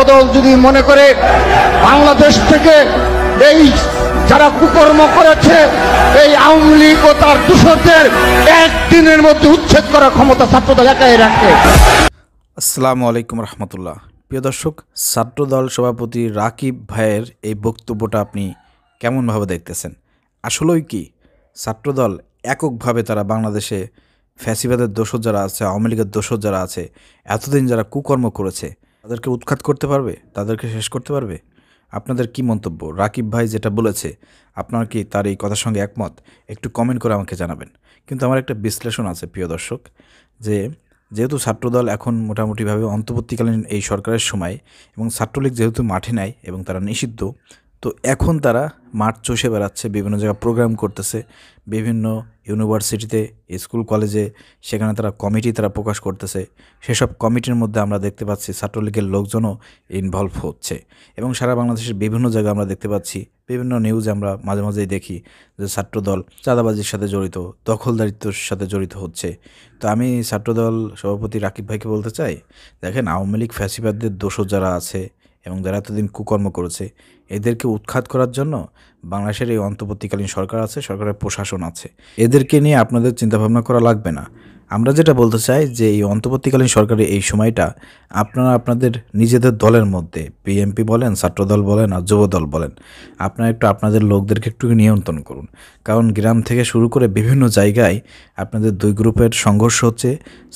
ছাত্রদল যদি মনে করে বাংলাদেশ থেকে এই যারা কুকর্ম করেছে এই আওয়ামী লীগ ও তার দূষরদের একদিনের মধ্যে উচ্ছেদ করার ক্ষমতা ছাত্রদল একাই রাখে। আসসালামু আলাইকুম রহমতুল্লাহ। প্রিয় দর্শক, ছাত্রদল সভাপতি রাকিব ভাইয়ের এই বক্তব্যটা আপনি কেমনভাবে দেখতেছেন? আসলেই কি ছাত্রদল এককভাবে তারা বাংলাদেশে ফ্যাসিবাদের দোষর যারা আছে, আওয়ামী লীগের দোষর যারা আছে, এতদিন যারা কুকর্ম করেছে তাদেরকে উৎখাত করতে পারবে, তাদেরকে শেষ করতে পারবে? আপনাদের কি মন্তব্য? রাকিব ভাই যেটা বলেছে, আপনার কি তার এই কথার সঙ্গে একমত? একটু কমেন্ট করে আমাকে জানাবেন। কিন্তু আমার একটা বিশ্লেষণ আছে প্রিয় দর্শক, যেহেতু ছাত্রদল এখন মোটামুটিভাবে অন্তর্বর্তীকালীন এই সরকারের সময় এবং ছাত্রলীগ যেহেতু মাঠে নেয় এবং তারা নিষিদ্ধ, তো এখন তারা মাঠ চষে বেড়াচ্ছে, বিভিন্ন জায়গায় প্রোগ্রাম করতেছে, বিভিন্ন ইউনিভার্সিটিতে, স্কুল কলেজে, সেখানে তারা কমিটি তারা প্রকাশ করতেছে। সেসব কমিটির মধ্যে আমরা দেখতে পাচ্ছি ছাত্রলীগের লোকজনও ইনভলভ হচ্ছে এবং সারা বাংলাদেশের বিভিন্ন জায়গায় আমরা দেখতে পাচ্ছি, বিভিন্ন নিউজে আমরা মাঝে মাঝেই দেখি যে ছাত্রদল চাঁদাবাজির সাথে জড়িত, দখলদারিত্বের সাথে জড়িত হচ্ছে। তো আমি ছাত্রদল সভাপতি রাকিব ভাইকে বলতে চাই, দেখেন, আওয়ামী লীগ ফ্যাসিবাদদের দোষর যারা আছে এবং যারা এতদিন কুকর্ম করেছে এদেরকে উৎখাত করার জন্য বাংলাদেশের এই অন্তর্বর্তীকালীন সরকার আছে, সরকারের প্রশাসন আছে, এদেরকে নিয়ে আপনাদের চিন্তাভাবনা করা লাগবে না। আমরা যেটা বলতে চাই যে এই অন্তর্বর্তীকালীন সরকারের এই সময়টা আপনারা আপনাদের নিজেদের দলের মধ্যে, বিএনপি বলেন, ছাত্রদল বলেন আর যুবদল বলেন, আপনারা একটু আপনাদের লোকদেরকে একটু নিয়ন্ত্রণ করুন। কারণ গ্রাম থেকে শুরু করে বিভিন্ন জায়গায় আপনাদের দুই গ্রুপের সংঘর্ষ হচ্ছে।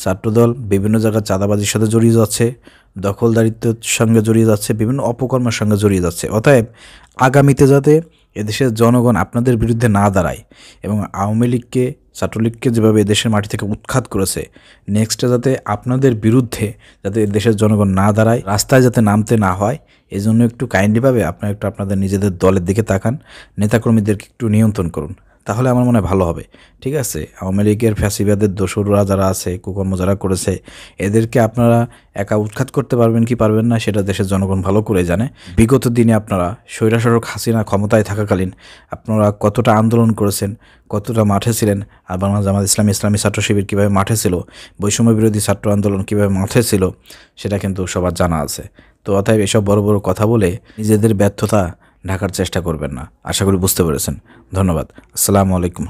ছাত্রদল বিভিন্ন জায়গায় চাঁদাবাজির সাথে জড়িয়ে যাচ্ছে, দখলদারিত্বের সঙ্গে জড়িয়ে যাচ্ছে, বিভিন্ন অপকর্মের সঙ্গে জড়িয়ে যাচ্ছে। অতএব আগামীতে যাতে এদেশের জনগণ আপনাদের বিরুদ্ধে না দাঁড়ায় এবং আওয়ামী লীগকে, ছাত্রলীগকে যেভাবে এদেশের মাটি থেকে উৎখাত করেছে, নেক্সটে যাতে আপনাদের বিরুদ্ধে যাতে দেশের জনগণ না দাঁড়ায়, রাস্তায় যাতে নামতে না হয়, এই জন্য একটু কাইন্ডলিভাবে আপনারা একটু আপনাদের নিজেদের দলের দিকে তাকান, নেতাকর্মীদেরকে একটু নিয়ন্ত্রণ করুন, তাহলে আমার মনে হয় ভালো হবে। ঠিক আছে, আওয়ামী লীগের ফ্যাসিবাদের দোসররা যারা আছে, কুকর্ম যারা করেছে, এদেরকে আপনারা একা উৎখাত করতে পারবেন কি পারবেন না সেটা দেশের জনগণ ভালো করে জানে। বিগত দিনে আপনারা স্বৈরাশাসক হাসিনা ক্ষমতায় থাকাকালীন আপনারা কতটা আন্দোলন করেছেন, কতটা মাঠে ছিলেন, আর বাংলা জামাত ইসলামী, ইসলামী ছাত্র শিবির কীভাবে মাঠে ছিল, বৈষম্য বিরোধী ছাত্র আন্দোলন কীভাবে মাঠে ছিল, সেটা কিন্তু সবার জানা আছে। তো অতএব এসব বড় বড় কথা বলে নিজেদের ব্যর্থতা ঢাকার চেষ্টা করবেন না। আশা করি বুঝতে পেরেছেন। ধন্যবাদ। আসসালামু আলাইকুম।